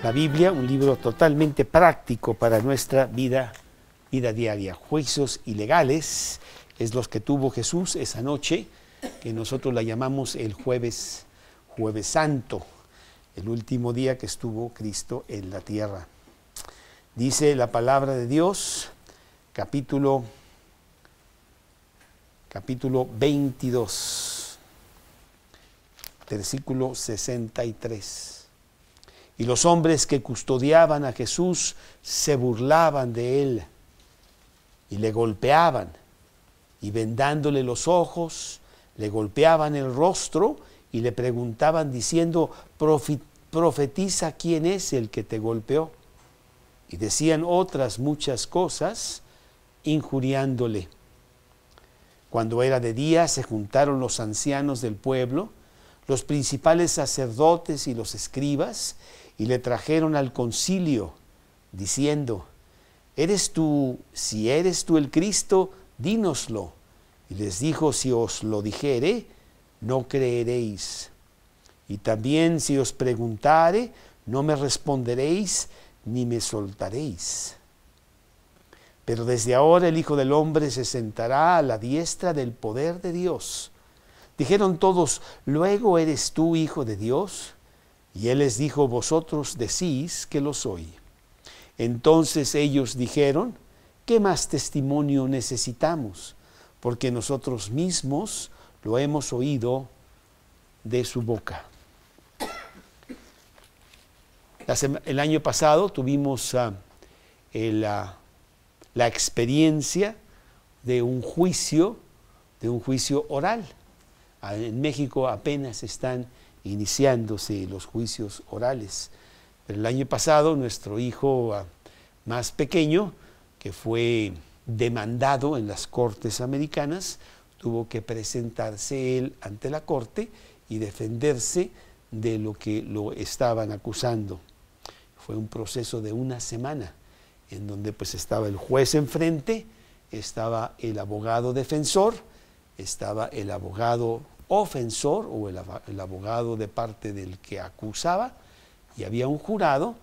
La Biblia, un libro totalmente práctico para nuestra vida diaria. Juicios ilegales es los que tuvo Jesús esa noche, que nosotros la llamamos el Jueves Santo, el último día que estuvo Cristo en la tierra. Dice la palabra de Dios, capítulo 22, versículo 63. Y los hombres que custodiaban a Jesús se burlaban de él y le golpeaban, y vendándole los ojos, le golpeaban el rostro y le preguntaban diciendo: profetiza quién es el que te golpeó. Y decían otras muchas cosas, injuriándole. Cuando era de día, se juntaron los ancianos del pueblo, los principales sacerdotes y los escribas, y le trajeron al concilio, diciendo: si eres tú el Cristo, dínoslo. Y les dijo: si os lo dijere, no creeréis. Y también si os preguntare, no me responderéis, ni me soltaréis. Pero desde ahora el Hijo del Hombre se sentará a la diestra del poder de Dios. Dijeron todos: ¿luego eres tú Hijo de Dios? Y él les dijo: vosotros decís que lo soy. Entonces ellos dijeron: ¿qué más testimonio necesitamos? Porque nosotros mismos lo hemos oído de su boca. El año pasado tuvimos la experiencia de un juicio oral. En México apenas están iniciándose los juicios orales. Pero el año pasado nuestro hijo más pequeño, que fue demandado en las cortes americanas, tuvo que presentarse él ante la corte y defenderse de lo que lo estaban acusando. Fue un proceso de una semana, en donde pues estaba el juez enfrente, estaba el abogado defensor, estaba el abogado ofensor o el abogado de parte del que acusaba, y había un jurado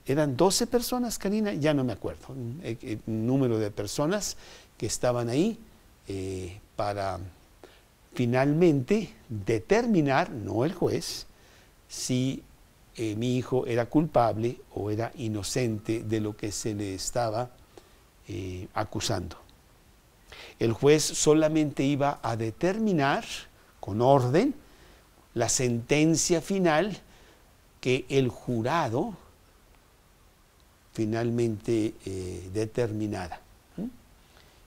eran 12 personas, Karina, ya no me acuerdo, el número de personas que estaban ahí para finalmente determinar, no el juez, si mi hijo era culpable o era inocente de lo que se le estaba acusando. El juez solamente iba a determinar con orden la sentencia final que el jurado finalmente determinara.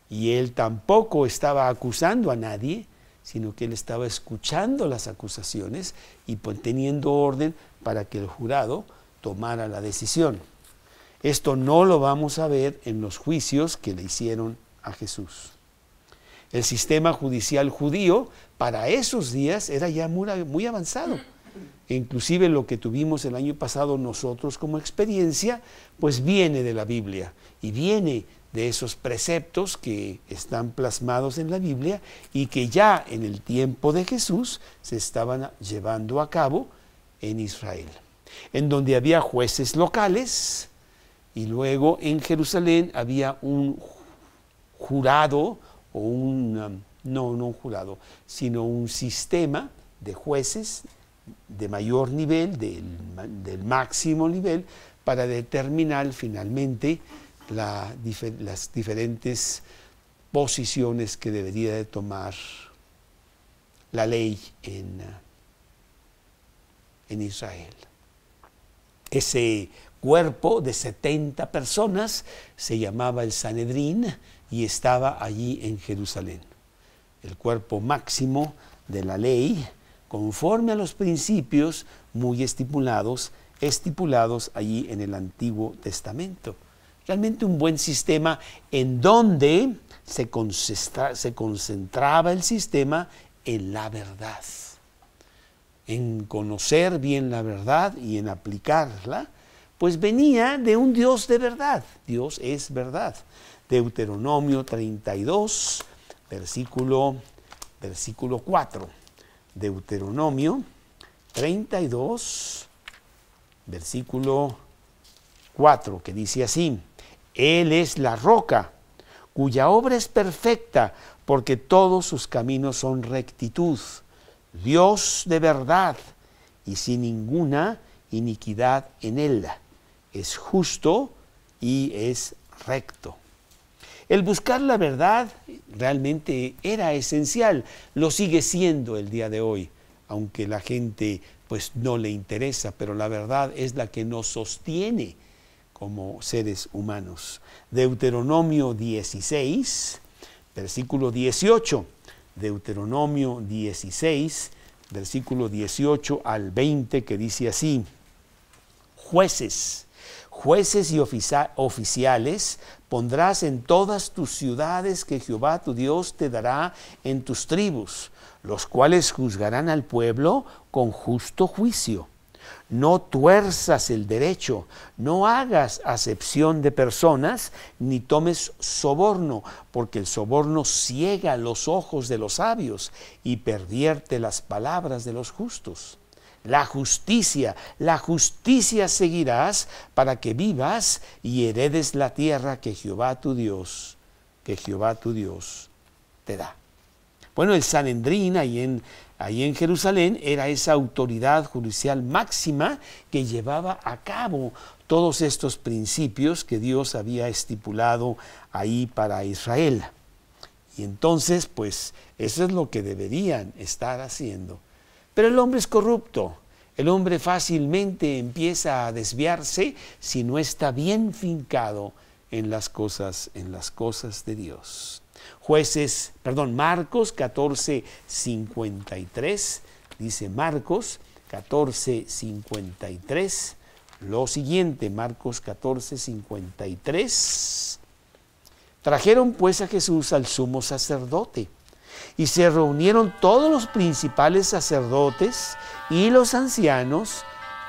Y él tampoco estaba acusando a nadie, sino que él estaba escuchando las acusaciones y teniendo orden para que el jurado tomara la decisión. Esto no lo vamos a ver en los juicios que le hicieron a Jesús. El sistema judicial judío para esos días era ya muy avanzado. Inclusive lo que tuvimos el año pasado nosotros como experiencia, pues viene de la Biblia y viene de esos preceptos que están plasmados en la Biblia y que ya en el tiempo de Jesús se estaban llevando a cabo en Israel, en donde había jueces locales, y luego en Jerusalén había un jurado, o no un jurado, sino un sistema de jueces de mayor nivel, del máximo nivel, para determinar finalmente las diferentes posiciones que debería de tomar la ley en Israel. Ese cuerpo de 70 personas se llamaba el Sanedrín y estaba allí en Jerusalén. El cuerpo máximo de la ley, conforme a los principios muy estipulados allí en el Antiguo Testamento. Realmente un buen sistema en donde se concentraba el sistema en la verdad, en conocer bien la verdad y en aplicarla, pues venía de un Dios de verdad. Dios es verdad. Deuteronomio 32, versículo 4. Deuteronomio 32, versículo 4, que dice así: Él es la roca, cuya obra es perfecta, porque todos sus caminos son rectitud. Dios de verdad, y sin ninguna iniquidad en él. Es justo y es recto. El buscar la verdad realmente era esencial, lo sigue siendo el día de hoy, aunque la gente pues no le interesa, pero la verdad es la que nos sostiene como seres humanos. Deuteronomio 16, versículo 18. Deuteronomio 16, versículo 18 al 20, que dice así: Jueces y oficiales pondrás en todas tus ciudades que Jehová tu Dios te dará en tus tribus, los cuales juzgarán al pueblo con justo juicio. No tuerzas el derecho, no hagas acepción de personas, ni tomes soborno, porque el soborno ciega los ojos de los sabios y pervierte las palabras de los justos. La justicia seguirás para que vivas y heredes la tierra que Jehová tu Dios te da. Bueno, el Sanedrín ahí en Jerusalén era esa autoridad judicial máxima que llevaba a cabo todos estos principios que Dios había estipulado ahí para Israel. Y entonces, pues, eso es lo que deberían estar haciendo. Pero el hombre es corrupto, el hombre fácilmente empieza a desviarse si no está bien fincado en las cosas de Dios. Marcos 14:53, dice Marcos 14:53, lo siguiente, Marcos 14:53. Trajeron pues a Jesús al sumo sacerdote, y se reunieron todos los principales sacerdotes y los ancianos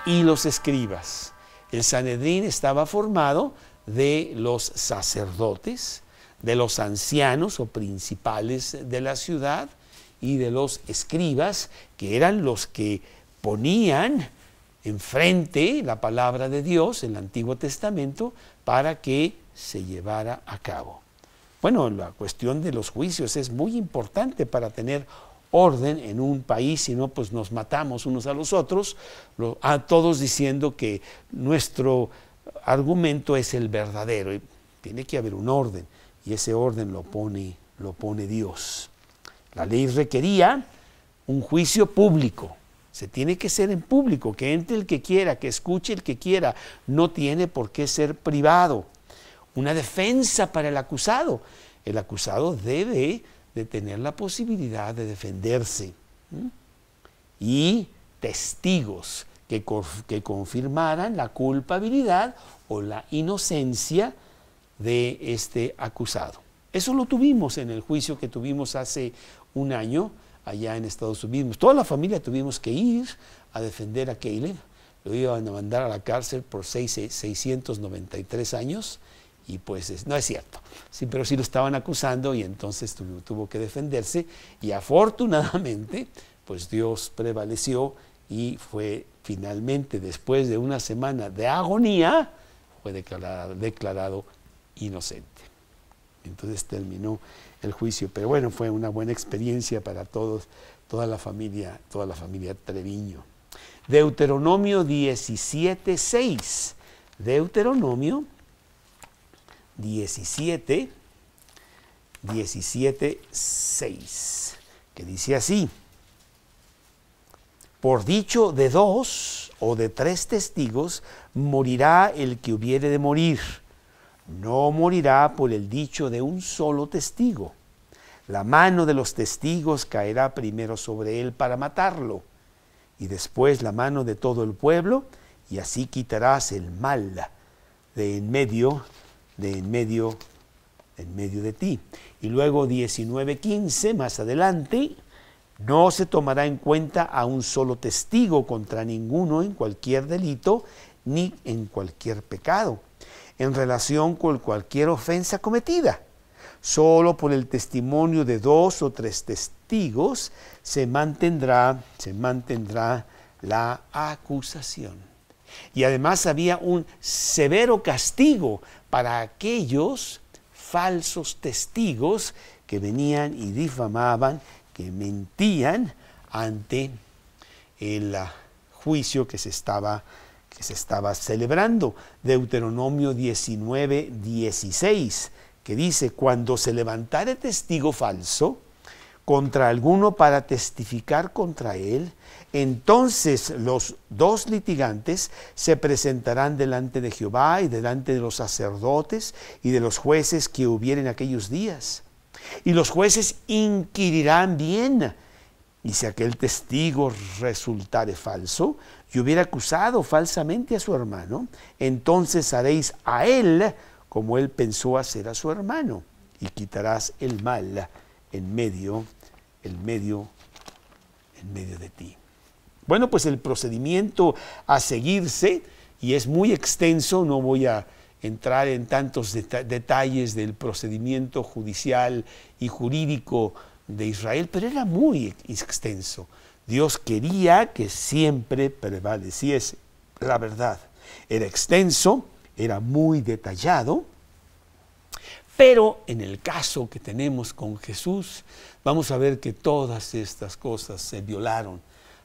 y los escribas. El Sanedrín estaba formado de los sacerdotes, de los ancianos o principales de la ciudad y de los escribas, que eran los que ponían enfrente la palabra de Dios, el Antiguo Testamento, para que se llevara a cabo. Bueno, la cuestión de los juicios es muy importante para tener orden en un país, si no, pues nos matamos unos a los otros, a todos diciendo que nuestro argumento es el verdadero. Y tiene que haber un orden, y ese orden lo pone Dios. La ley requería un juicio público. Se tiene que ser en público, que entre el que quiera, que escuche el que quiera. No tiene por qué ser privado. Una defensa para el acusado. El acusado debe de tener la posibilidad de defenderse. Y testigos que confirmaran la culpabilidad o la inocencia de este acusado. Eso lo tuvimos en el juicio que tuvimos hace un año allá en Estados Unidos. Toda la familia tuvimos que ir a defender a Caleb. Lo iban a mandar a la cárcel por 693 años. Y pues no es cierto, sí, pero sí lo estaban acusando y entonces tuvo que defenderse, y afortunadamente pues Dios prevaleció y fue finalmente, después de una semana de agonía, fue declarado inocente. Entonces terminó el juicio, pero bueno, fue una buena experiencia para toda la familia Treviño. Deuteronomio 17:6. Deuteronomio 17:6, que dice así: Por dicho de 2 o de 3 testigos morirá el que hubiere de morir, no morirá por el dicho de un solo testigo. La mano de los testigos caerá primero sobre él para matarlo, y después la mano de todo el pueblo, y así quitarás el mal de en medio de ti. Y luego 19:15, más adelante: no se tomará en cuenta a un solo testigo contra ninguno en cualquier delito ni en cualquier pecado, en relación con cualquier ofensa cometida. Solo por el testimonio de 2 o 3 testigos se mantendrá la acusación. Y además había un severo castigo para aquellos falsos testigos que venían y difamaban, que mentían ante el juicio que se estaba celebrando. Deuteronomio 19:16, que dice: cuando se levantare testigo falso contra alguno para testificar contra él, entonces los dos litigantes se presentarán delante de Jehová y delante de los sacerdotes y de los jueces que hubieren aquellos días. Y los jueces inquirirán bien, y si aquel testigo resultare falso y hubiera acusado falsamente a su hermano, entonces haréis a él como él pensó hacer a su hermano, y quitarás el mal en medio de ti. Bueno, pues el procedimiento a seguirse, y es muy extenso, no voy a entrar en tantos detalles del procedimiento judicial y jurídico de Israel, pero era muy extenso. Dios quería que siempre prevaleciese la verdad. Era extenso, era muy detallado, pero en el caso que tenemos con Jesús, vamos a ver que todas estas cosas se violaron,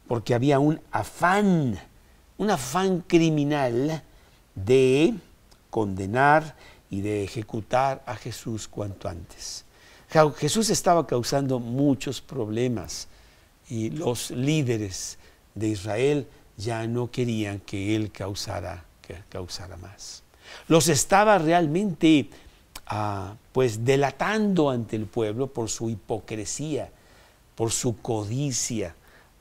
porque había un afán criminal de condenar y de ejecutar a Jesús cuanto antes. Jesús estaba causando muchos problemas y los líderes de Israel ya no querían que él causara más. Los estaba realmente pues delatando ante el pueblo por su hipocresía, por su codicia,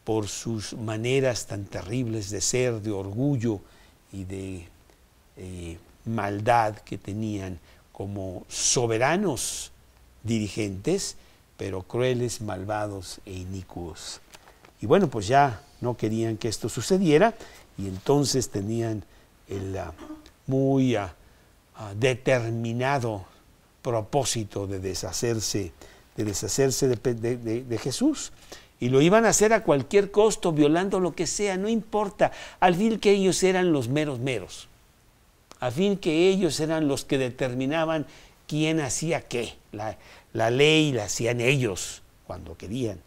por sus maneras tan terribles de ser, de orgullo y de maldad que tenían como soberanos dirigentes, pero crueles, malvados e inicuos. Y bueno, pues ya no querían que esto sucediera, y entonces tenían el muy determinado propósito de deshacerse de Jesús. Y lo iban a hacer a cualquier costo, violando lo que sea, no importa. Al fin que ellos eran los meros. Al fin que ellos eran los que determinaban quién hacía qué. La ley la hacían ellos cuando querían.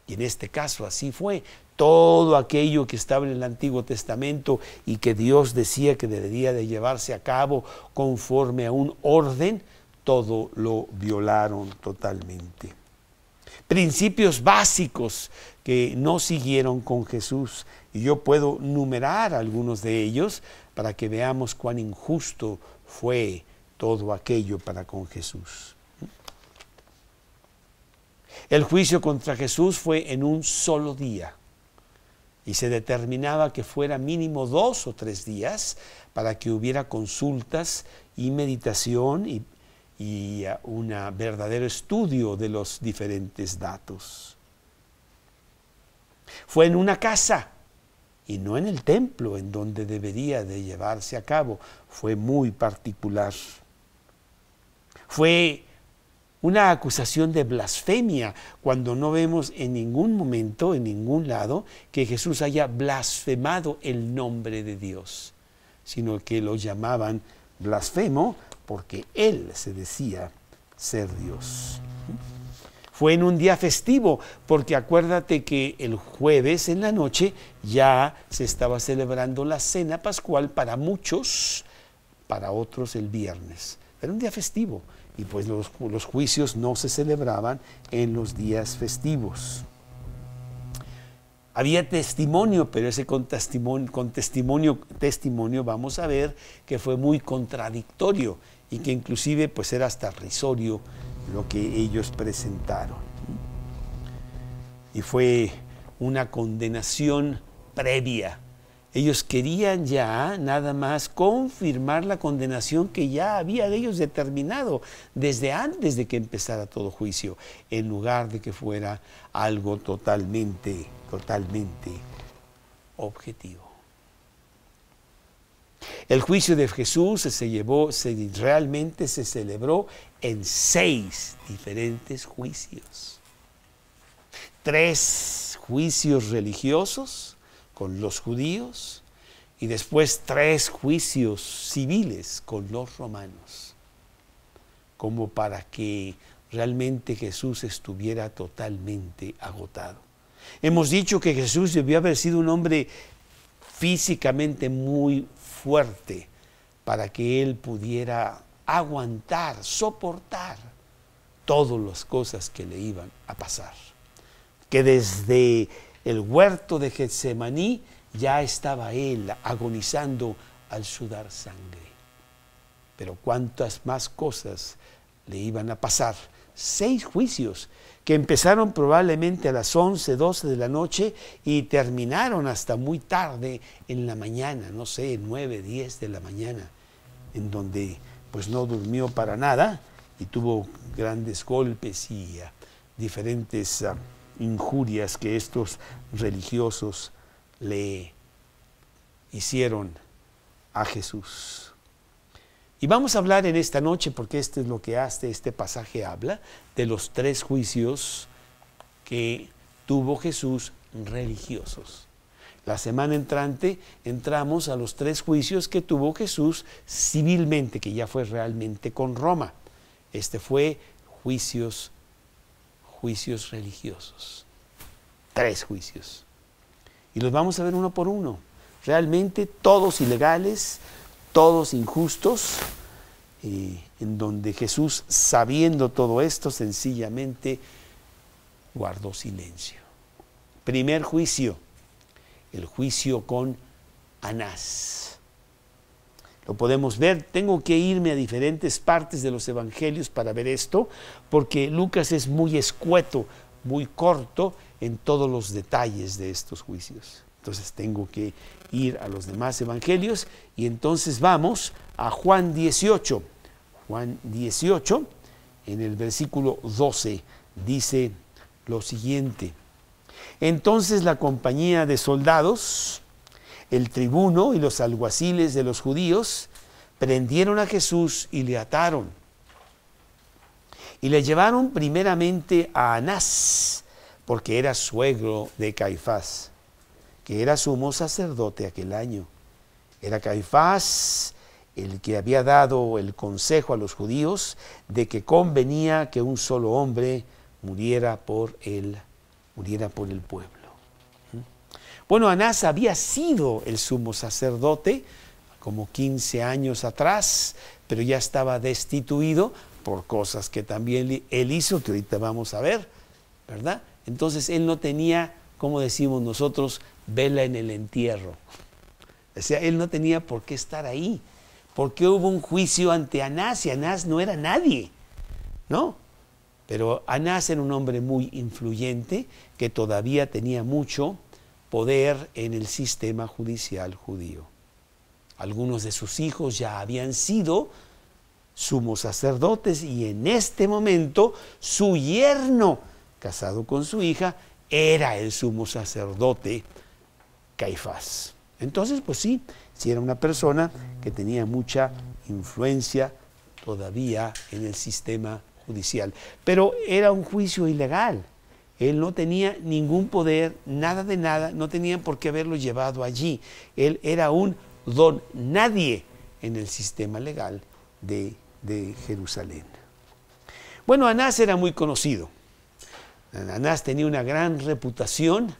Y en este caso así fue. Todo aquello que estaba en el Antiguo Testamento y que Dios decía que debería de llevarse a cabo conforme a un orden, todo lo violaron totalmente. Principios básicos que no siguieron con Jesús. Y yo puedo numerar algunos de ellos para que veamos cuán injusto fue todo aquello para con Jesús. El juicio contra Jesús fue en un solo día. Y se determinaba que fuera mínimo 2 o 3 días para que hubiera consultas y meditación y un verdadero estudio de los diferentes datos. Fue en una casa y no en el templo en donde debería de llevarse a cabo. Fue muy particular. Fue una acusación de blasfemia, cuando no vemos en ningún momento, en ningún lado, que Jesús haya blasfemado el nombre de Dios, sino que lo llamaban blasfemo porque él se decía ser Dios. Fue en un día festivo, porque acuérdate que el jueves en la noche ya se estaba celebrando la cena pascual para muchos, para otros el viernes. Era un día festivo, y pues los juicios no se celebraban en los días festivos. Había testimonio, pero ese testimonio vamos a ver que fue muy contradictorio y que inclusive pues era hasta risorio lo que ellos presentaron. Y fue una condenación previa. Ellos querían ya nada más confirmar la condenación que ya había de ellos determinado desde antes de que empezara todo juicio, en lugar de que fuera algo totalmente objetivo. El juicio de Jesús realmente se celebró en 6 diferentes juicios. 3 juicios religiosos con los judíos y después 3 juicios civiles con los romanos, como para que realmente Jesús estuviera totalmente agotado. Hemos dicho que Jesús debió haber sido un hombre físicamente muy fuerte para que él pudiera aguantar, soportar todas las cosas que le iban a pasar. Que desde el huerto de Getsemaní ya estaba él agonizando al sudar sangre. Pero cuántas más cosas le iban a pasar. 6 juicios que empezaron probablemente a las 11, 12 de la noche y terminaron hasta muy tarde en la mañana, no sé, 9, 10 de la mañana, en donde pues no durmió para nada y tuvo grandes golpes y diferentes injurias que estos religiosos le hicieron a Jesús. Y vamos a hablar en esta noche, porque esto es lo que este pasaje habla, de los 3 juicios que tuvo Jesús religiosos. La semana entrante entramos a los 3 juicios que tuvo Jesús civilmente, que ya fue realmente con Roma. Este fue juicios religiosos. 3 juicios. Y los vamos a ver uno por uno. Realmente todos ilegales, todos injustos, en donde Jesús, sabiendo todo esto, sencillamente guardó silencio. Primer juicio, el juicio con Anás. Lo podemos ver, tengo que irme a diferentes partes de los evangelios para ver esto, porque Lucas es muy escueto, muy corto en todos los detalles de estos juicios. Entonces tengo que ir a los demás evangelios y entonces vamos a Juan 18. Juan 18, en el versículo 12, dice lo siguiente. Entonces la compañía de soldados, el tribuno y los alguaciles de los judíos prendieron a Jesús y le ataron. Y le llevaron primeramente a Anás, porque era suegro de Caifás, que era sumo sacerdote aquel año. Era Caifás el que había dado el consejo a los judíos de que convenía que un solo hombre muriera por el pueblo. Bueno, Anás había sido el sumo sacerdote como 15 años atrás, pero ya estaba destituido por cosas que también él hizo, que ahorita vamos a ver, ¿verdad? Entonces él no tenía, como decimos nosotros, vela en el entierro. O sea, él no tenía por qué estar ahí, porque hubo un juicio ante Anás y Anás no era nadie, ¿no? Pero Anás era un hombre muy influyente que todavía tenía mucho poder en el sistema judicial judío. Algunos de sus hijos ya habían sido sumos sacerdotes y en este momento su yerno, casado con su hija, era el sumo sacerdote Caifás. Entonces, pues sí era una persona que tenía mucha influencia todavía en el sistema judicial. Pero era un juicio ilegal. Él no tenía ningún poder, nada de nada, no tenían por qué haberlo llevado allí. Él era un don nadie en el sistema legal de Jerusalén. Bueno, Anás era muy conocido. Anás tenía una gran reputación.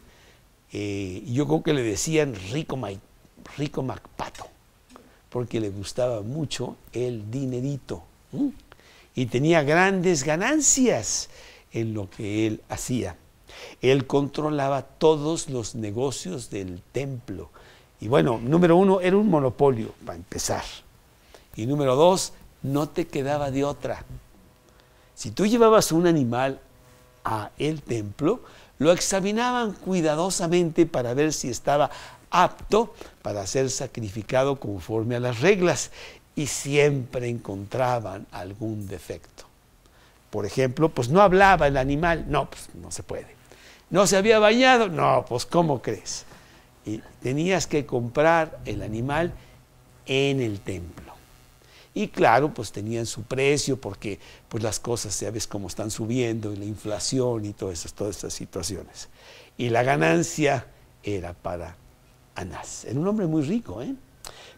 Yo creo que le decían rico Macpato, porque le gustaba mucho el dinerito. Y tenía grandes ganancias en lo que él hacía. Él controlaba todos los negocios del templo. Y bueno, número 1, era un monopolio, para empezar. Y número 2, no te quedaba de otra. Si tú llevabas un animal a el templo, lo examinaban cuidadosamente para ver si estaba apto para ser sacrificado conforme a las reglas y siempre encontraban algún defecto. Por ejemplo, pues no hablaba el animal, no, pues no se puede. No se había bañado, no, pues ¿cómo crees? Y tenías que comprar el animal en el templo. Y claro, pues tenían su precio porque pues las cosas, sabes cómo están subiendo, y la inflación y todas estas situaciones. Y la ganancia era para Anás. Era un hombre muy rico, ¿eh?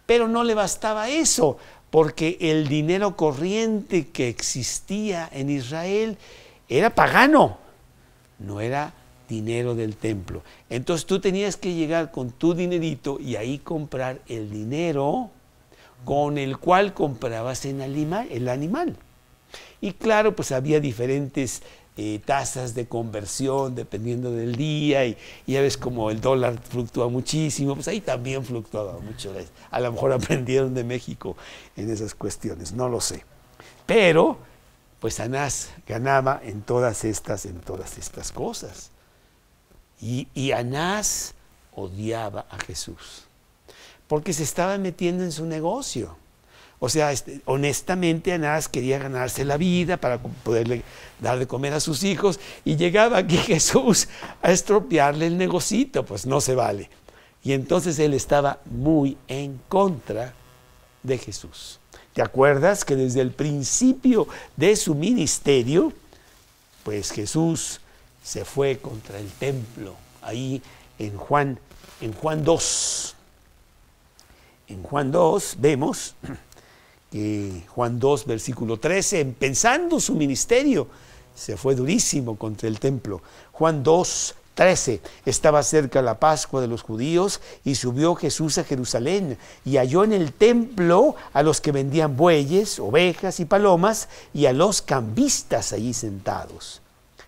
Pero no le bastaba eso, porque el dinero corriente que existía en Israel era pagano, no era dinero del templo. Entonces tú tenías que llegar con tu dinerito y ahí comprar el dinero con el cual comprabas el animal. Y claro, pues había diferentes tasas de conversión dependiendo del día, y ya ves como el dólar fluctúa muchísimo, pues ahí también fluctuaba mucho. A lo mejor aprendieron de México en esas cuestiones, no lo sé. Pero pues Anás ganaba en todas estas cosas. Y Anás odiaba a Jesús, porque se estaba metiendo en su negocio. O sea, honestamente Anás quería ganarse la vida para poderle dar de comer a sus hijos, y llegaba aquí Jesús a estropearle el negocito, pues no se vale. Y entonces él estaba muy en contra de Jesús. ¿Te acuerdas que desde el principio de su ministerio, pues Jesús se fue contra el templo? Ahí en Juan 2. En Juan 2 vemos que Juan 2, versículo 13, empezando su ministerio, se fue durísimo contra el templo. Juan 2, 13, estaba cerca la Pascua de los judíos y subió Jesús a Jerusalén y halló en el templo a los que vendían bueyes, ovejas y palomas y a los cambistas allí sentados.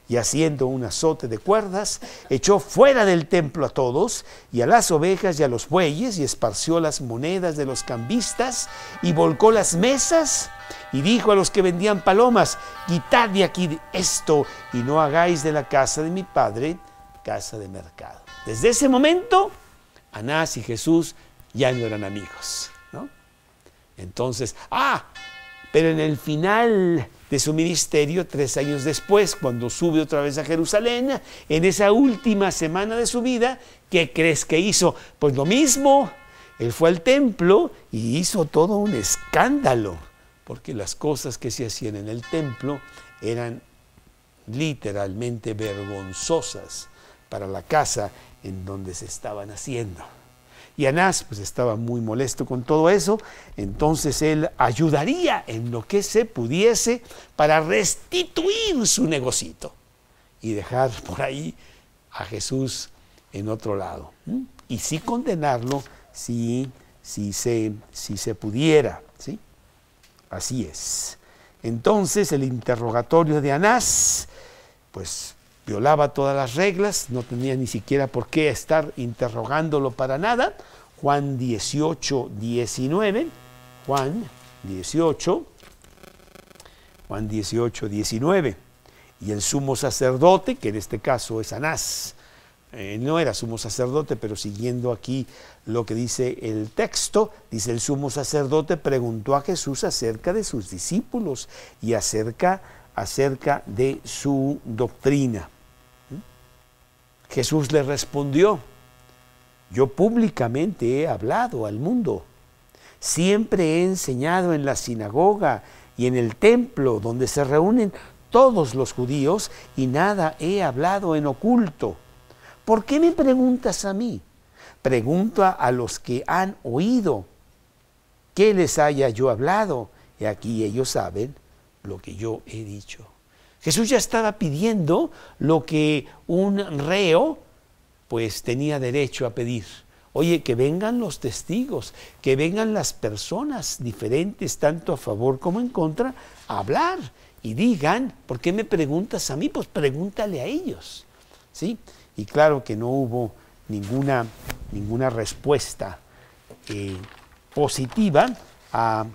Y haciendo un azote de cuerdas, echó fuera del templo a todos, y a las ovejas y a los bueyes, y esparció las monedas de los cambistas, y volcó las mesas, y dijo a los que vendían palomas: quitad de aquí esto, y no hagáis de la casa de mi padre casa de mercado. Desde ese momento, Anás y Jesús ya no eran amigos, ¿no? Entonces, pero en el final de su ministerio, 3 años después, cuando sube otra vez a Jerusalén, en esa última semana de su vida, ¿qué crees que hizo? Pues lo mismo. Él fue al templo y hizo todo un escándalo, porque las cosas que se hacían en el templo eran literalmente vergonzosas para la casa en donde se estaban haciendo. Y Anás pues estaba muy molesto con todo eso. Entonces él ayudaría en lo que se pudiese para restituir su negocito y dejar por ahí a Jesús en otro lado. Y sí condenarlo si se pudiera, ¿sí? Así es. Entonces el interrogatorio de Anás pues violaba todas las reglas, no tenía ni siquiera por qué estar interrogándolo para nada. Juan 18, 19, Juan 18, 19. Y el sumo sacerdote, que en este caso es Anás, no era sumo sacerdote, pero siguiendo aquí lo que dice el texto, dice: el sumo sacerdote preguntó a Jesús acerca de sus discípulos y acerca de su doctrina. Jesús le respondió: yo públicamente he hablado al mundo, siempre he enseñado en la sinagoga y en el templo donde se reúnen todos los judíos, y nada he hablado en oculto. ¿Por qué me preguntas a mí? Pregunta a los que han oído qué les haya yo hablado, y aquí ellos saben lo que yo he dicho. Jesús ya estaba pidiendo lo que un reo pues tenía derecho a pedir. Oye, que vengan los testigos, que vengan las personas diferentes, tanto a favor como en contra, a hablar y digan: ¿por qué me preguntas a mí? Pues pregúntale a ellos, ¿sí? Y claro que no hubo ninguna respuesta positiva a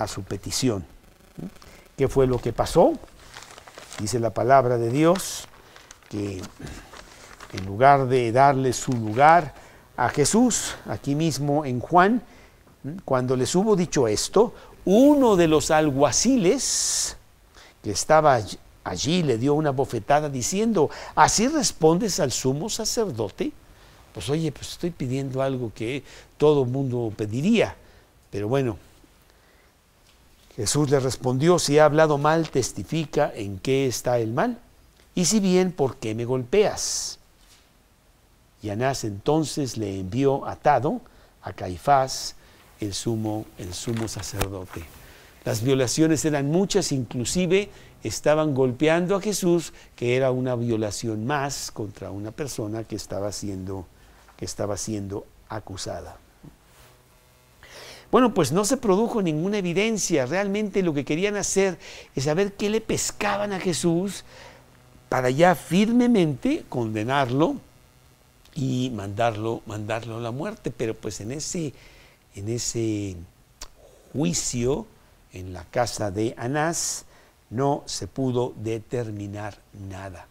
su petición. ¿Qué fue lo que pasó? Dice la palabra de Dios que en lugar de darle su lugar a Jesús, aquí mismo en Juan, cuando les hubo dicho esto, uno de los alguaciles que estaba allí le dio una bofetada diciendo: ¿así respondes al sumo sacerdote? Pues oye, pues estoy pidiendo algo que todo mundo pediría. Pero bueno, Jesús le respondió: si he hablado mal, testifica en qué está el mal. Y si bien, ¿por qué me golpeas? Y Anás entonces le envió atado a Caifás, el sumo sacerdote. Las violaciones eran muchas, inclusive estaban golpeando a Jesús, que era una violación más contra una persona que estaba siendo acusada. Bueno, pues no se produjo ninguna evidencia. Realmente lo que querían hacer es saber qué le pescaban a Jesús para ya firmemente condenarlo y mandarlo a la muerte. Pero pues en ese juicio en la casa de Anás no se pudo determinar nada.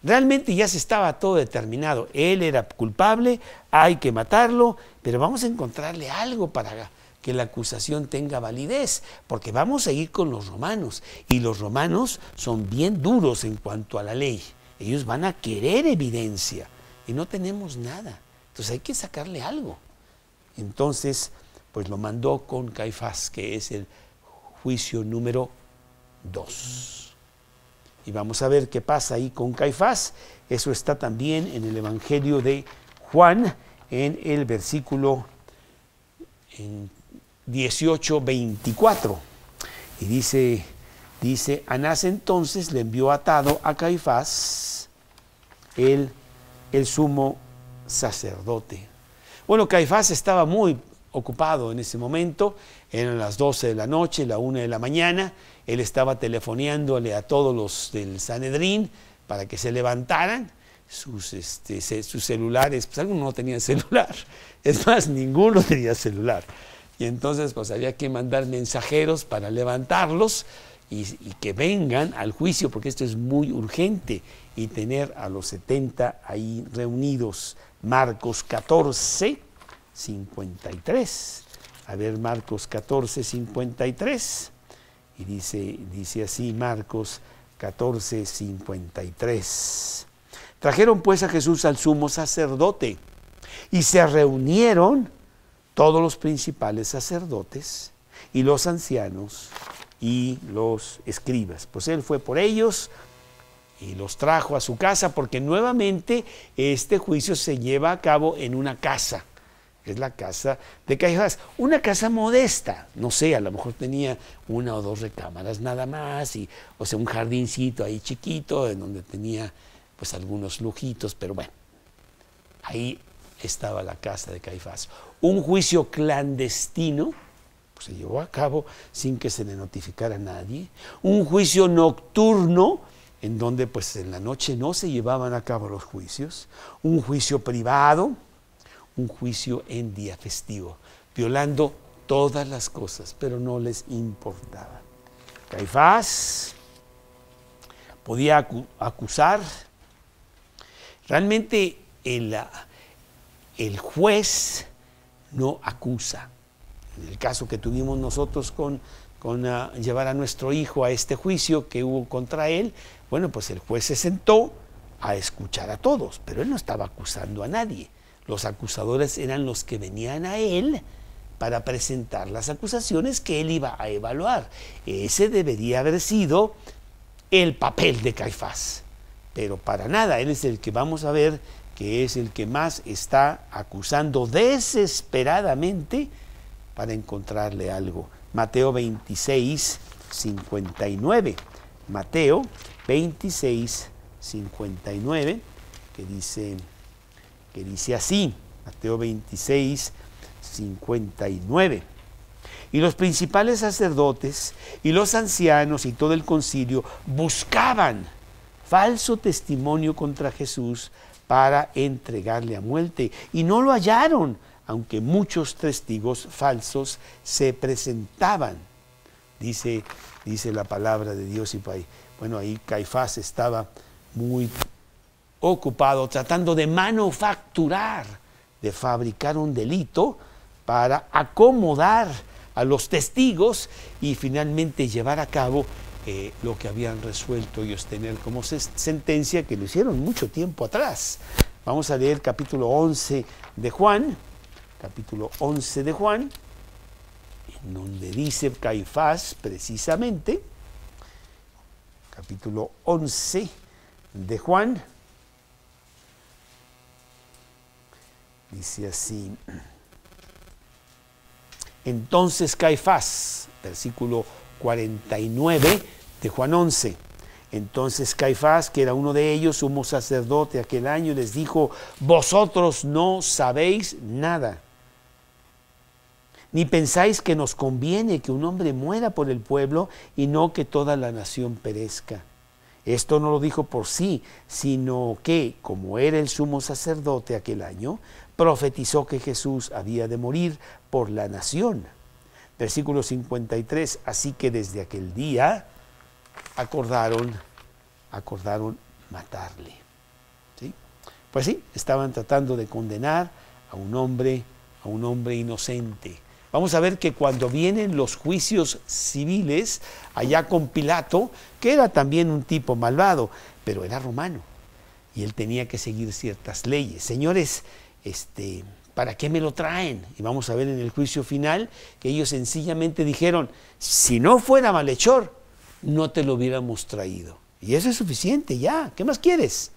Realmente ya se estaba todo determinado. Él era culpable, hay que matarlo, pero vamos a encontrarle algo para que la acusación tenga validez, porque vamos a ir con los romanos, y los romanos son bien duros en cuanto a la ley. Ellos van a querer evidencia, y no tenemos nada. Entonces hay que sacarle algo. Entonces, pues lo mandó con Caifás, que es el juicio número 2. Y vamos a ver qué pasa ahí con Caifás. Eso está también en el Evangelio de Juan, en el versículo 18-24. Y dice, Anás entonces le envió atado a Caifás, el sumo sacerdote. Bueno, Caifás estaba muy ocupado en ese momento, eran las 12 de la noche, la 1 de la mañana, él estaba telefoneándole a todos los del Sanedrín para que se levantaran, sus celulares, pues algunos no tenían celular, es más, ninguno tenía celular, y entonces pues había que mandar mensajeros para levantarlos y que vengan al juicio, porque esto es muy urgente, y tener a los 70 ahí reunidos. Marcos 14, 53. A ver, Marcos 14, 53. Y dice así, Marcos 14, 53. Trajeron pues a Jesús al sumo sacerdote y se reunieron todos los principales sacerdotes y los ancianos y los escribas. Pues él fue por ellos y los trajo a su casa, porque nuevamente este juicio se lleva a cabo en una casa. Es la casa de Caifás, una casa modesta, no sé, a lo mejor tenía 1 o 2 recámaras nada más, o sea, un jardincito ahí chiquito, en donde tenía pues algunos lujitos, pero bueno, ahí estaba la casa de Caifás. Un juicio clandestino, pues, se llevó a cabo sin que se le notificara a nadie. Un juicio nocturno, en donde pues en la noche no se llevaban a cabo los juicios. Un juicio privado, un juicio en día festivo, violando todas las cosas, pero no les importaba. Caifás podía acusar. Realmente el juez no acusa. En el caso que tuvimos nosotros con llevar a nuestro hijo a este juicio que hubo contra él, bueno, pues el juez se sentó a escuchar a todos, pero él no estaba acusando a nadie. Los acusadores eran los que venían a él para presentar las acusaciones que él iba a evaluar. Ese debería haber sido el papel de Caifás, pero para nada. Él es el que vamos a ver que es el que más está acusando desesperadamente para encontrarle algo. Mateo 26, 59. Mateo 26, 59, que dice así, Mateo 26, 59. Y los principales sacerdotes y los ancianos y todo el concilio buscaban falso testimonio contra Jesús para entregarle a muerte, y no lo hallaron, aunque muchos testigos falsos se presentaban. Dice la palabra de Dios, y bueno, ahí Caifás estaba muy ocupado tratando de manufacturar, de fabricar un delito para acomodar a los testigos y finalmente llevar a cabo lo que habían resuelto ellos tener como sentencia, que lo hicieron mucho tiempo atrás. Vamos a leer capítulo 11 de Juan, en donde dice Caifás precisamente, capítulo 11 de Juan, Dice así. Entonces Caifás, versículo 49 de Juan 11. Entonces Caifás, que era uno de ellos, sumo sacerdote aquel año, les dijo: vosotros no sabéis nada, ni pensáis que nos conviene que un hombre muera por el pueblo y no que toda la nación perezca. Esto no lo dijo por sí, sino que, como era el sumo sacerdote aquel año, profetizó que Jesús había de morir por la nación. Versículo 53, así que desde aquel día acordaron matarle. ¿Sí? Pues sí, estaban tratando de condenar a un hombre inocente. Vamos a ver que cuando vienen los juicios civiles, allá con Pilato, que era también un tipo malvado, pero era romano, y él tenía que seguir ciertas leyes. Señores, ¿para qué me lo traen? Y vamos a ver en el juicio final que ellos sencillamente dijeron: si no fuera malhechor, no te lo hubiéramos traído. Y eso es suficiente ya. ¿Qué más quieres?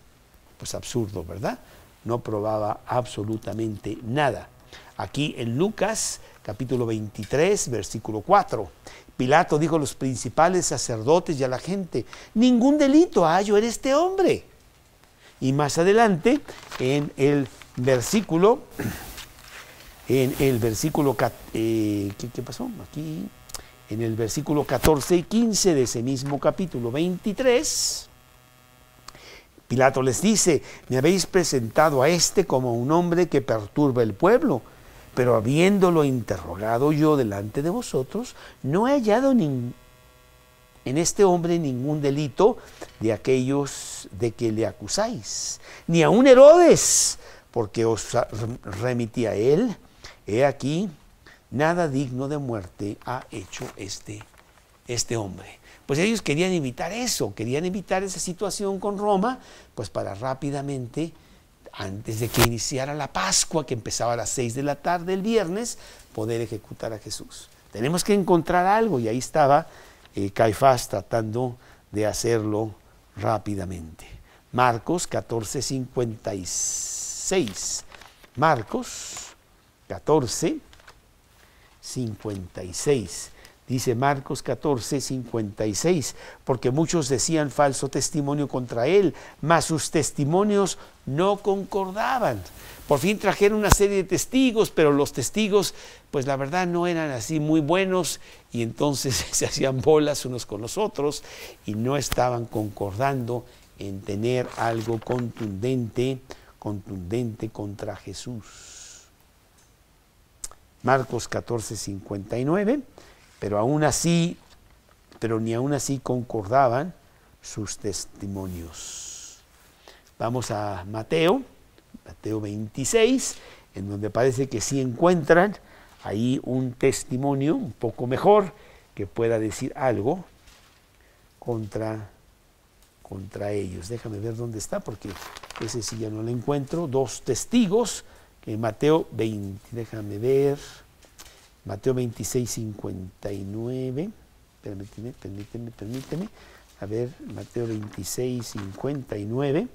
Pues absurdo, ¿verdad? No probaba absolutamente nada. Aquí en Lucas, capítulo 23, versículo 4. Pilato dijo a los principales sacerdotes y a la gente: ningún delito hallo en este hombre. Y más adelante, en el versículo, ¿qué pasó? Aquí, en el versículo 14 y 15 de ese mismo capítulo 23, Pilato les dice: me habéis presentado a este como un hombre que perturba el pueblo, pero habiéndolo interrogado yo delante de vosotros, no he hallado en este hombre ningún delito de aquellos de que le acusáis, ni aun Herodes, porque os remití a él. He aquí, nada digno de muerte ha hecho este hombre. Pues ellos querían evitar eso, querían evitar esa situación con Roma, pues para rápidamente, antes de que iniciara la Pascua, que empezaba a las 6 de la tarde el viernes, poder ejecutar a Jesús. Tenemos que encontrar algo, y ahí estaba Caifás tratando de hacerlo rápidamente. Marcos 14:56. Marcos 14:56. Dice Marcos 14:56, porque muchos decían falso testimonio contra él, mas sus testimonios no concordaban. Por fin trajeron una serie de testigos, pero los testigos, pues la verdad no eran así muy buenos, y entonces se hacían bolas unos con los otros y no estaban concordando en tener algo contundente contra Jesús. Marcos 14:59. Pero ni aún así concordaban sus testimonios. Vamos a Mateo 26, en donde parece que sí encuentran ahí un testimonio un poco mejor que pueda decir algo contra ellos. Déjame ver dónde está, porque ese sí ya no lo encuentro. Dos testigos, que Mateo 20, déjame ver. Mateo 26:59, permíteme, a ver, Mateo 26:59,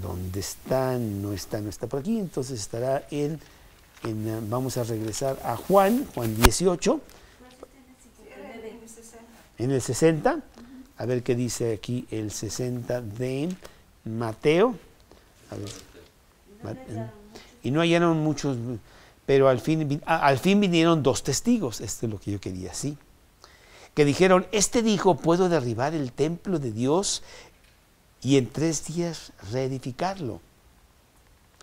¿dónde está? No está por aquí, entonces estará vamos a regresar a Juan 18, en el 60, a ver qué dice aquí el 60 de Mateo, a ver. Y no hallaron muchos, pero al fin vinieron dos testigos. Esto es lo que yo quería, sí, que dijeron: este dijo, puedo derribar el templo de Dios y en 3 días reedificarlo.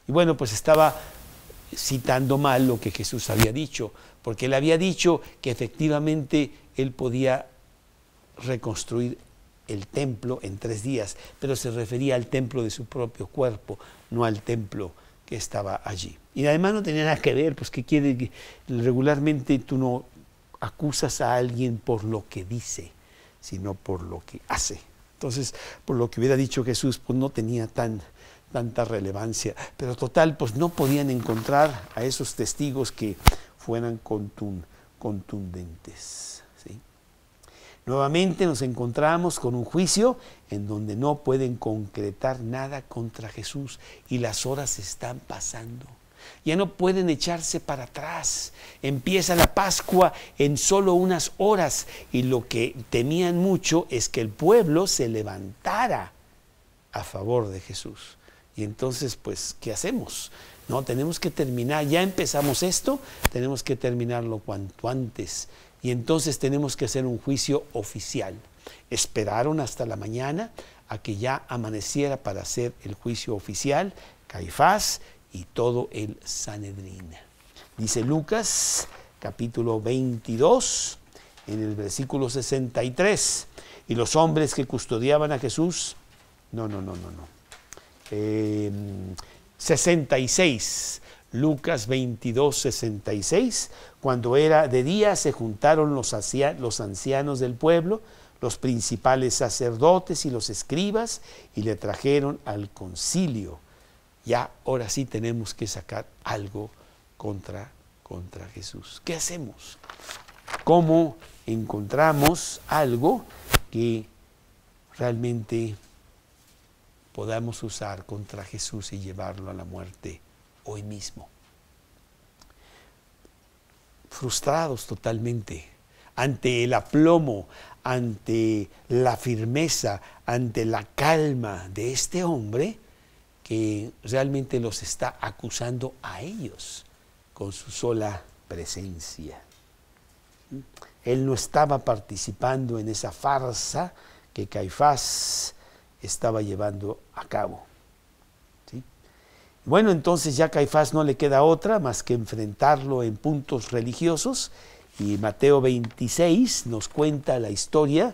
Y bueno, pues estaba citando mal lo que Jesús había dicho, porque él había dicho que efectivamente él podía reconstruir el templo en 3 días, pero se refería al templo de su propio cuerpo, no al templo que estaba allí. Y además no tenía nada que ver, pues que quiere, regularmente tú no acusas a alguien por lo que dice, sino por lo que hace. Entonces, por lo que hubiera dicho Jesús, pues no tenía tanta relevancia, pero total, pues no podían encontrar a esos testigos que fueran contundentes, ¿sí? Nuevamente nos encontramos con un juicio en donde no pueden concretar nada contra Jesús y las horas están pasando. Ya no pueden echarse para atrás. Empieza la Pascua en solo unas horas y lo que temían mucho es que el pueblo se levantara a favor de Jesús. Y entonces, pues, ¿qué hacemos? No, tenemos que terminar. Ya empezamos esto, tenemos que terminarlo cuanto antes. Y entonces tenemos que hacer un juicio oficial. Esperaron hasta la mañana a que ya amaneciera para hacer el juicio oficial, Caifás y todo el Sanedrín. Dice Lucas, capítulo 22, en el versículo 63, y los hombres que custodiaban a Jesús, 66, Lucas 22, 66, cuando era de día se juntaron los ancianos del pueblo, los principales sacerdotes y los escribas, y le trajeron al concilio. Ya, ahora sí tenemos que sacar algo contra Jesús. ¿Qué hacemos? ¿Cómo encontramos algo que realmente podamos usar contra Jesús y llevarlo a la muerte hoy mismo? Frustrados totalmente ante el aplomo, ante la firmeza, ante la calma de este hombre que realmente los está acusando a ellos con su sola presencia. Él no estaba participando en esa farsa que Caifás estaba llevando a cabo. ¿Sí? Bueno, entonces ya a Caifás no le queda otra más que enfrentarlo en puntos religiosos, y Mateo 26 nos cuenta la historia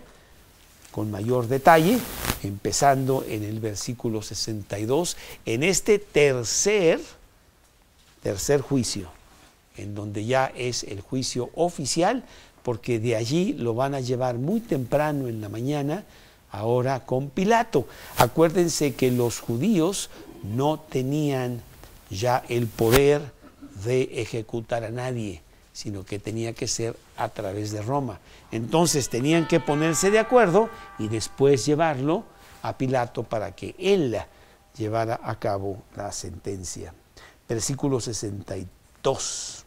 con mayor detalle, empezando en el versículo 62, en este tercer juicio, en donde ya es el juicio oficial, porque de allí lo van a llevar muy temprano en la mañana, ahora con Pilato. Acuérdense que los judíos no tenían ya el poder de ejecutar a nadie, sino que tenía que ser a través de Roma. Entonces tenían que ponerse de acuerdo y después llevarlo a Pilato para que él llevara a cabo la sentencia. Versículo 62.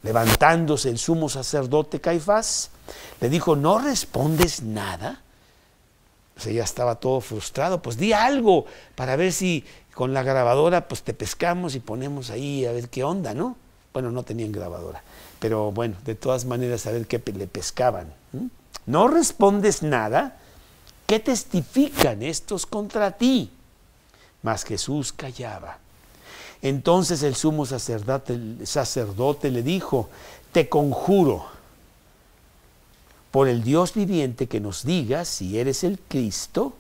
Levantándose el sumo sacerdote Caifás, le dijo: ¿no respondes nada? O sea, ya estaba todo frustrado. Pues di algo para ver si con la grabadora pues te pescamos y ponemos ahí a ver qué onda, ¿no? Bueno, no tenían grabadora, pero bueno, de todas maneras a ver qué le pescaban. ¿No respondes nada? ¿Qué testifican estos contra ti? Mas Jesús callaba. Entonces el sumo sacerdote le dijo: te conjuro por el Dios viviente que nos digas si eres el Cristo,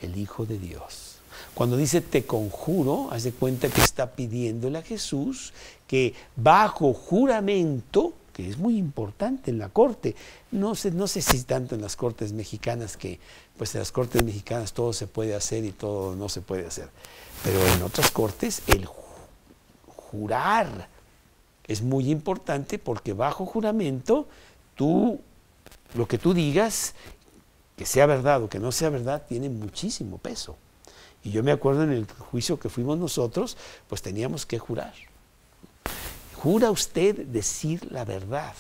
el Hijo de Dios. Cuando dice te conjuro, haz de cuenta que está pidiéndole a Jesús que bajo juramento, que es muy importante en la corte, no sé si tanto en las cortes mexicanas, que pues en las cortes mexicanas todo se puede hacer y todo no se puede hacer, pero en otras cortes el jurar es muy importante, porque bajo juramento lo que tú digas, que sea verdad o que no sea verdad, tiene muchísimo peso. Y yo me acuerdo en el juicio que fuimos nosotros, pues teníamos que jurar. ¿Jura usted decir la verdad?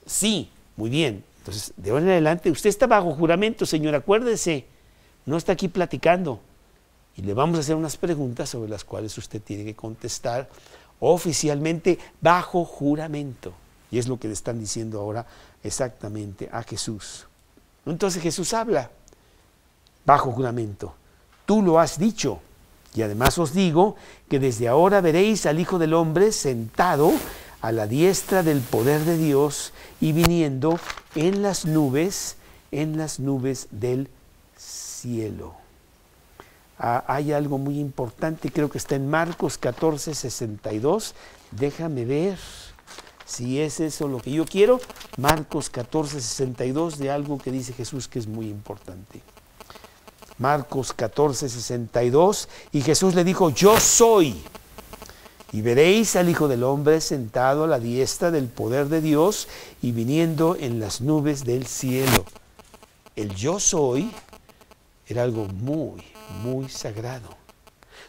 Sí, muy bien. Entonces, de ahora en adelante, usted está bajo juramento, señor, acuérdese, no está aquí platicando. Y le vamos a hacer unas preguntas sobre las cuales usted tiene que contestar oficialmente bajo juramento. Y es lo que le están diciendo ahora exactamente a Jesús. Entonces Jesús habla bajo juramento. Tú lo has dicho, y además os digo que desde ahora veréis al Hijo del Hombre sentado a la diestra del poder de Dios y viniendo en las nubes del cielo. Hay algo muy importante, creo que está en Marcos 14, 62. Déjame ver si es eso lo que yo quiero. Marcos 14, 62, de algo que dice Jesús que es muy importante. Marcos 14, 62, y Jesús le dijo: yo soy. Y veréis al Hijo del Hombre sentado a la diestra del poder de Dios y viniendo en las nubes del cielo. El yo soy era algo muy, muy sagrado,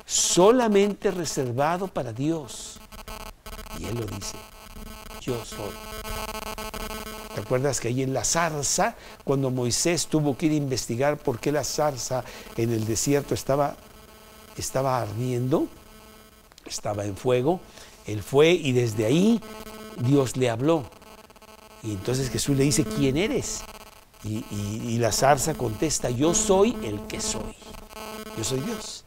solamente reservado para Dios. Y Él lo dice, yo soy. ¿Te acuerdas que ahí en la zarza, cuando Moisés tuvo que ir a investigar por qué la zarza en el desierto estaba ardiendo, estaba en fuego? Él fue y desde ahí Dios le habló. Y entonces Jesús le dice, ¿quién eres? Y la zarza contesta, yo soy el que soy. Yo soy Dios.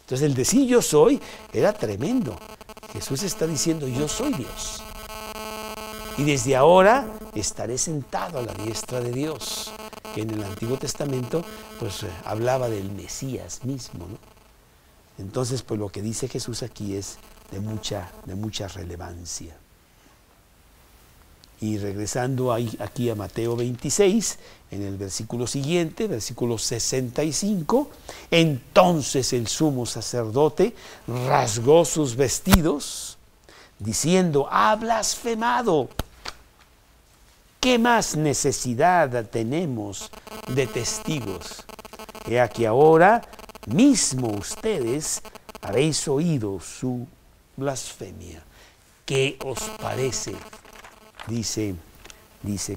Entonces el decir yo soy era tremendo. Jesús está diciendo, yo soy Dios. Y desde ahora estaré sentado a la diestra de Dios, que en el Antiguo Testamento pues hablaba del Mesías mismo, ¿no? Entonces pues lo que dice Jesús aquí es de mucha relevancia. Y regresando aquí a Mateo 26, en el versículo siguiente, versículo 65, entonces el sumo sacerdote rasgó sus vestidos, diciendo, ha blasfemado. ¿Qué más necesidad tenemos de testigos? He aquí ahora mismo ustedes habéis oído su blasfemia. ¿Qué os parece? Dice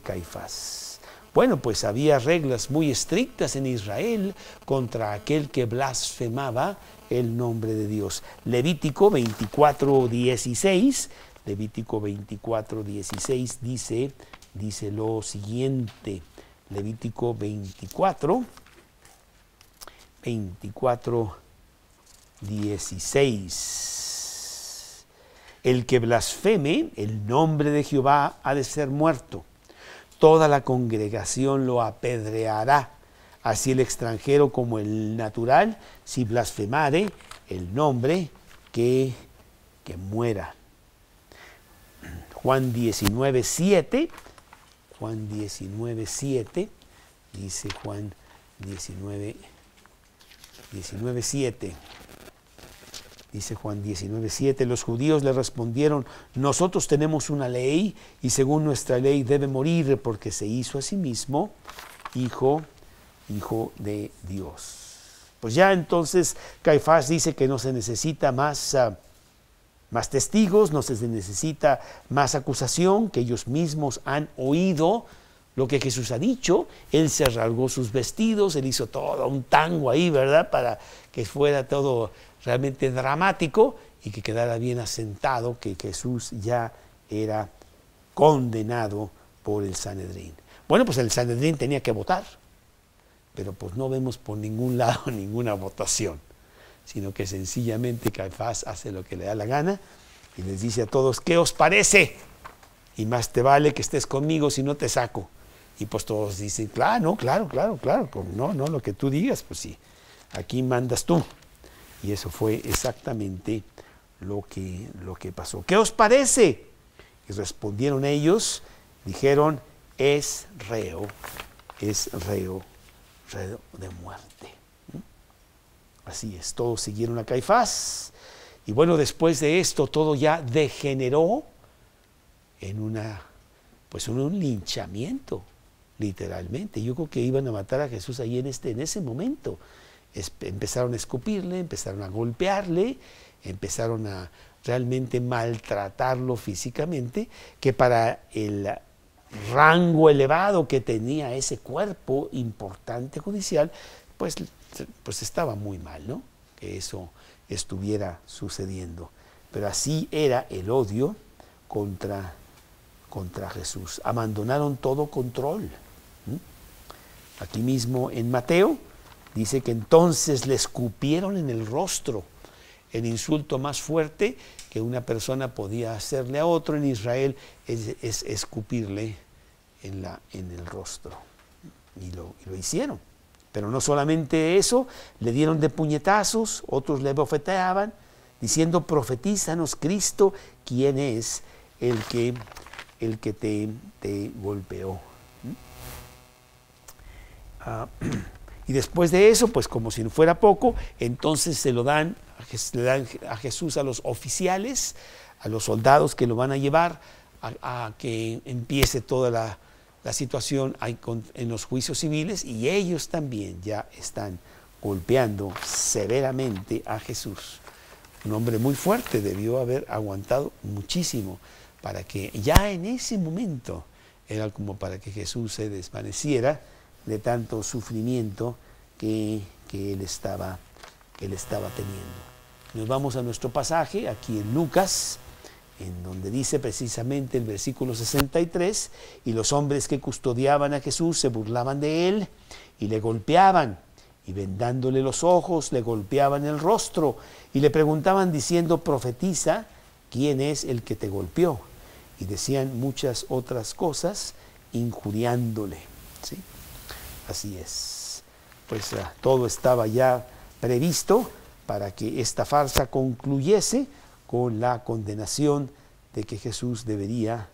Caifás. Bueno, pues había reglas muy estrictas en Israel contra aquel que blasfemaba el nombre de Dios. Levítico 24:16, Levítico 24:16 dice lo siguiente. Levítico 24:16. El que blasfeme el nombre de Jehová ha de ser muerto. Toda la congregación lo apedreará, así el extranjero como el natural, si blasfemare el nombre, que muera. Juan 19:7, dice Juan 19:7. Dice Juan 19:7, los judíos le respondieron, nosotros tenemos una ley y según nuestra ley debe morir porque se hizo a sí mismo hijo de Dios. Pues ya entonces Caifás dice que no se necesita más testigos, no se necesita más acusación, que ellos mismos han oído lo que Jesús ha dicho. Él se rasgó sus vestidos, él hizo todo un tango ahí, ¿verdad? Para que fuera todo realmente dramático y que quedara bien asentado que Jesús ya era condenado por el Sanedrín. Bueno, pues el Sanedrín tenía que votar, pero pues no vemos por ningún lado ninguna votación, sino que sencillamente Caifás hace lo que le da la gana y les dice a todos, ¿qué os parece? Y más te vale que estés conmigo si no te saco. Y pues todos dicen, claro, no, lo que tú digas, pues sí, aquí mandas tú. Y eso fue exactamente lo que pasó. ¿Qué os parece? Y respondieron ellos, dijeron, es reo de muerte. Así es, todos siguieron a Caifás. Y bueno, después de esto todo ya degeneró en un linchamiento, literalmente. Yo creo que iban a matar a Jesús ahí en ese momento. Empezaron a escupirle, empezaron a golpearle, empezaron a realmente maltratarlo físicamente, que para el rango elevado que tenía ese cuerpo importante judicial, pues estaba muy mal, ¿no? Que eso estuviera sucediendo. Pero así era el odio contra Jesús. Abandonaron todo control. Aquí mismo en Mateo dice que entonces le escupieron en el rostro, el insulto más fuerte que una persona podía hacerle a otro en Israel es escupirle en el rostro. Y lo hicieron. Pero no solamente eso, le dieron de puñetazos, otros le bofeteaban, diciendo, profetízanos, Cristo, ¿quién es el que te golpeó? Y después de eso, pues como si no fuera poco, entonces se lo dan Le dan a Jesús a los oficiales, a los soldados que lo van a llevar a que empiece toda la situación en los juicios civiles, y ellos también ya están golpeando severamente a Jesús. Un hombre muy fuerte, debió haber aguantado muchísimo para que ya en ese momento era como para que Jesús se desvaneciera de tanto sufrimiento que él estaba teniendo. Nos vamos a nuestro pasaje aquí en Lucas, en donde dice precisamente el versículo 63, y los hombres que custodiaban a Jesús se burlaban de él y le golpeaban, y vendándole los ojos le golpeaban el rostro y le preguntaban diciendo: profetiza, ¿quién es el que te golpeó? Y decían muchas otras cosas injuriándole. ¿Sí? Así es. Pues todo estaba ya previsto para que esta farsa concluyese con la condenación de que Jesús debería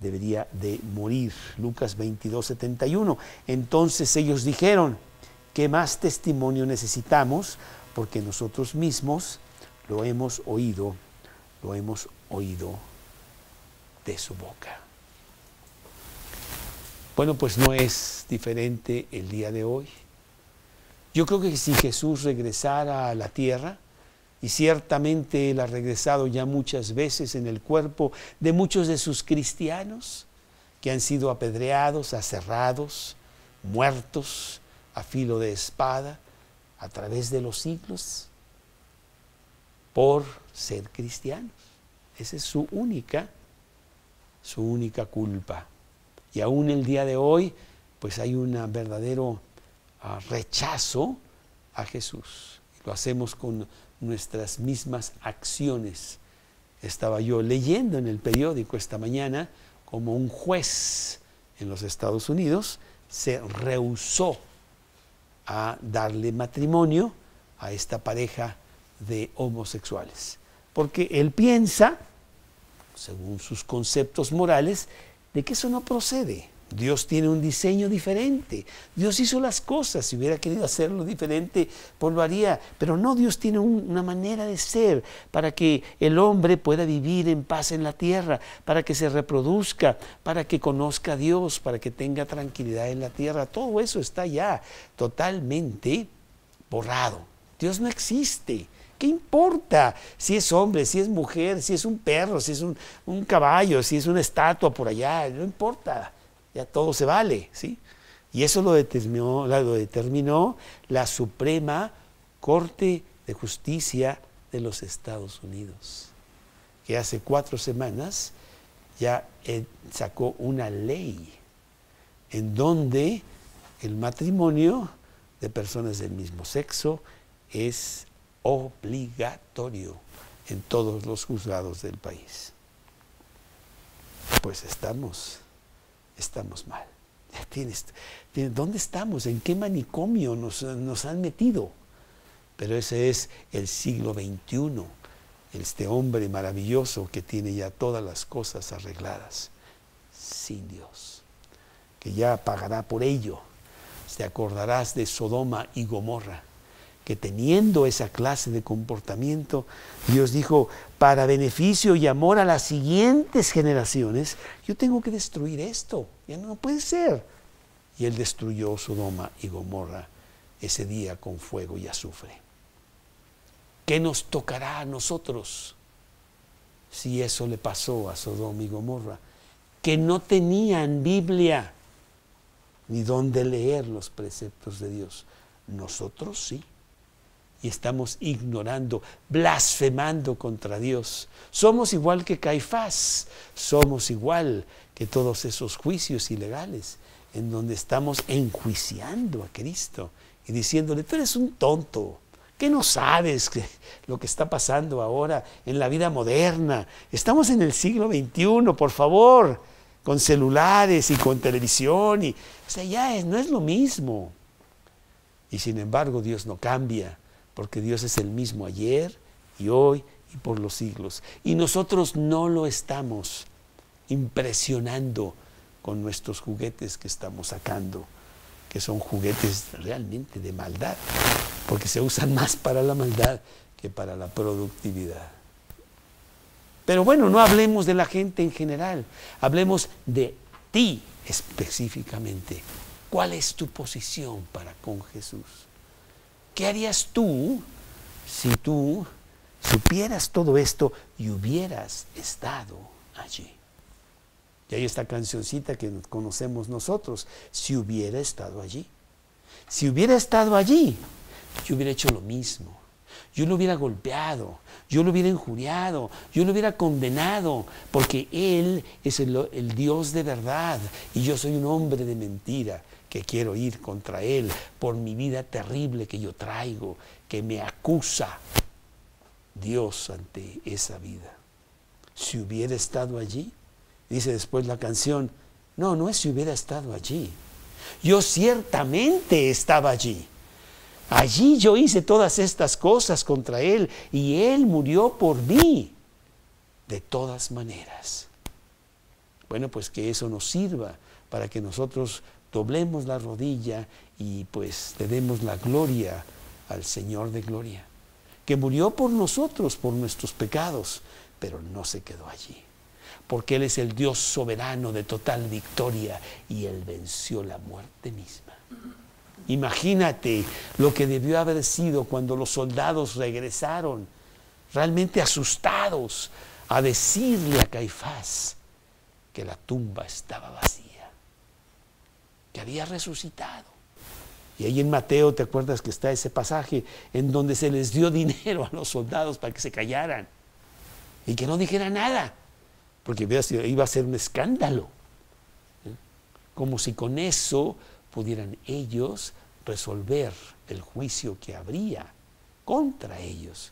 de morir. Lucas 22:71. Entonces ellos dijeron: ¿qué más testimonio necesitamos? Porque nosotros mismos lo hemos oído de su boca. Bueno, pues no es diferente el día de hoy. Yo creo que si Jesús regresara a la tierra, y ciertamente Él ha regresado ya muchas veces en el cuerpo de muchos de sus cristianos que han sido apedreados, aserrados, muertos a filo de espada a través de los siglos por ser cristianos. Esa es su única culpa. Y aún el día de hoy, pues hay un verdadero rechazo a Jesús. Lo hacemos con nuestras mismas acciones. Estaba yo leyendo en el periódico esta mañana como un juez en los Estados Unidos se rehusó a darle matrimonio a esta pareja de homosexuales, porque él piensa, según sus conceptos morales, de que eso no procede. Dios tiene un diseño diferente. Dios hizo las cosas. Si hubiera querido hacerlo diferente, pues lo haría. Pero no, Dios tiene una manera de ser para que el hombre pueda vivir en paz en la tierra, para que se reproduzca, para que conozca a Dios, para que tenga tranquilidad en la tierra. Todo eso está ya totalmente borrado. Dios no existe. ¿Qué importa si es hombre, si es mujer, si es un perro, si es un caballo, si es una estatua por allá? No importa. Ya todo se vale, ¿sí? Y eso lo determinó la Suprema Corte de Justicia de los Estados Unidos, que hace 4 semanas ya sacó una ley en donde el matrimonio de personas del mismo sexo es obligatorio en todos los juzgados del país. Pues estamos mal. ¿Dónde estamos? ¿En qué manicomio nos han metido? Pero ese es el siglo XXI, este hombre maravilloso que tiene ya todas las cosas arregladas, sin Dios, que ya pagará por ello. Te acordarás de Sodoma y Gomorra, que teniendo esa clase de comportamiento, Dios dijo: para beneficio y amor a las siguientes generaciones, yo tengo que destruir esto, ya no puede ser. Y Él destruyó Sodoma y Gomorra ese día con fuego y azufre. ¿Qué nos tocará a nosotros si eso le pasó a Sodoma y Gomorra? Que no tenían Biblia ni dónde leer los preceptos de Dios. Nosotros sí. Y estamos ignorando, blasfemando contra Dios. Somos igual que Caifás, somos igual que todos esos juicios ilegales en donde estamos enjuiciando a Cristo y diciéndole: tú eres un tonto, ¿qué no sabes lo que está pasando ahora en la vida moderna? Estamos en el siglo XXI, por favor, con celulares y con televisión, o sea, ya no es lo mismo. Y sin embargo Dios no cambia, porque Dios es el mismo ayer y hoy y por los siglos. Y nosotros no lo estamos impresionando con nuestros juguetes que estamos sacando, que son juguetes realmente de maldad, porque se usan más para la maldad que para la productividad. Pero bueno, no hablemos de la gente en general, hablemos de ti específicamente. ¿Cuál es tu posición para con Jesús? ¿Qué harías tú si tú supieras todo esto y hubieras estado allí? Y hay esta cancioncita que conocemos nosotros, si hubiera estado allí. Si hubiera estado allí, yo hubiera hecho lo mismo. Yo lo hubiera golpeado, yo lo hubiera injuriado, yo lo hubiera condenado, porque Él es el Dios de verdad y yo soy un hombre de mentira que quiero ir contra Él por mi vida terrible que yo traigo, que me acusa Dios ante esa vida. Si hubiera estado allí, dice después la canción, no es si hubiera estado allí. Yo ciertamente estaba allí. Allí yo hice todas estas cosas contra Él y Él murió por mí. De todas maneras. Bueno, pues que eso nos sirva para que nosotros doblemos la rodilla y pues le demos la gloria al Señor de gloria, que murió por nosotros, por nuestros pecados, pero no se quedó allí, porque Él es el Dios soberano de total victoria y Él venció la muerte misma. Imagínate lo que debió haber sido cuando los soldados regresaron, realmente asustados, a decirle a Caifás que la tumba estaba vacía, que había resucitado. Y ahí en Mateo, ¿te acuerdas que está ese pasaje en donde se les dio dinero a los soldados para que se callaran y que no dijeran nada? Porque iba a ser un escándalo. Como si con eso pudieran ellos resolver el juicio que habría contra ellos.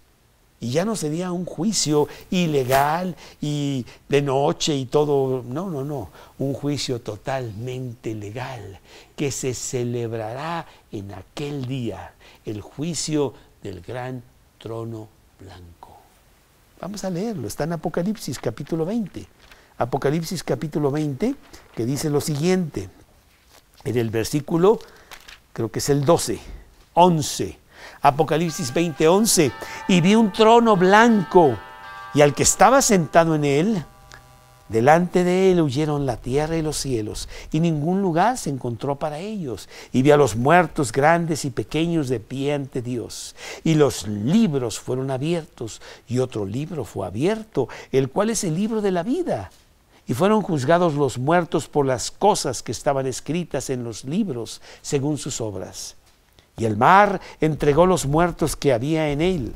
Y ya no sería un juicio ilegal y de noche y todo, no, un juicio totalmente legal que se celebrará en aquel día, el juicio del gran trono blanco. Vamos a leerlo, está en Apocalipsis capítulo 20. Apocalipsis capítulo 20, que dice lo siguiente, en el versículo, creo que es el 11. Apocalipsis 20, 11. Y vi un trono blanco, y al que estaba sentado en él, delante de él huyeron la tierra y los cielos, y ningún lugar se encontró para ellos. Y vi a los muertos grandes y pequeños de pie ante Dios. Y los libros fueron abiertos, y otro libro fue abierto, el cual es el libro de la vida. Y fueron juzgados los muertos por las cosas que estaban escritas en los libros, según sus obras. Y el mar entregó los muertos que había en él,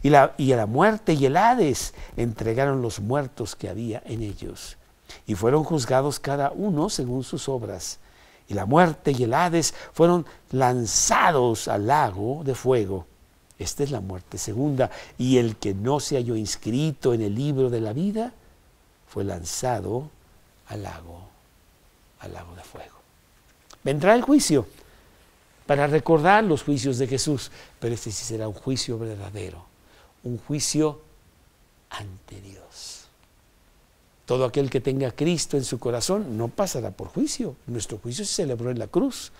y a la muerte y el Hades entregaron los muertos que había en ellos. Y fueron juzgados cada uno según sus obras. Y la muerte y el Hades fueron lanzados al lago de fuego. Esta es la muerte segunda. Y el que no se halló inscrito en el libro de la vida fue lanzado al lago de fuego. Vendrá el juicio para recordar los juicios de Jesús, pero este sí será un juicio verdadero, un juicio ante Dios. Todo aquel que tenga a Cristo en su corazón no pasará por juicio. Nuestro juicio se celebró en la cruz,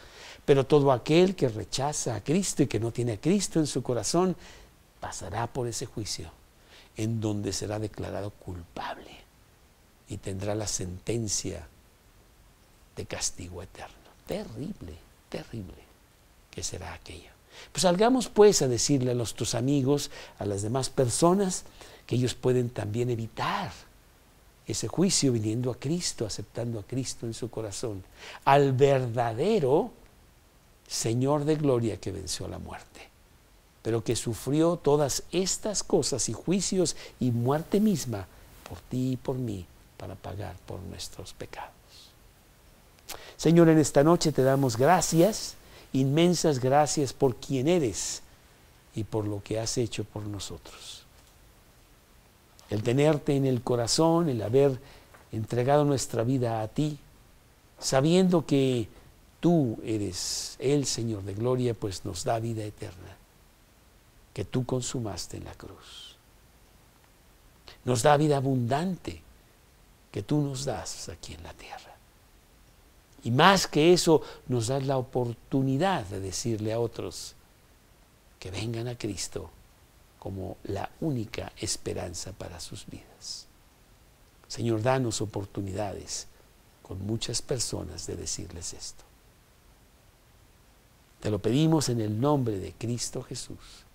pero todo aquel que rechaza a Cristo y que no tiene a Cristo en su corazón pasará por ese juicio, en donde será declarado culpable y tendrá la sentencia de castigo eterno. Terrible, terrible que será aquello. Pues salgamos pues a decirle a nuestros amigos, a las demás personas, que ellos pueden también evitar ese juicio viniendo a Cristo, aceptando a Cristo en su corazón, al verdadero Señor de gloria que venció la muerte, pero que sufrió todas estas cosas y juicios y muerte misma por ti y por mí, para pagar por nuestros pecados. Señor, en esta noche te damos gracias, inmensas gracias por quien eres y por lo que has hecho por nosotros. El tenerte en el corazón, el haber entregado nuestra vida a ti, sabiendo que tú eres el Señor de gloria, pues nos da vida eterna, que tú consumaste en la cruz. Nos da vida abundante, que tú nos das aquí en la tierra. Y más que eso, nos das la oportunidad de decirle a otros que vengan a Cristo como la única esperanza para sus vidas. Señor, danos oportunidades con muchas personas de decirles esto. Te lo pedimos en el nombre de Cristo Jesús.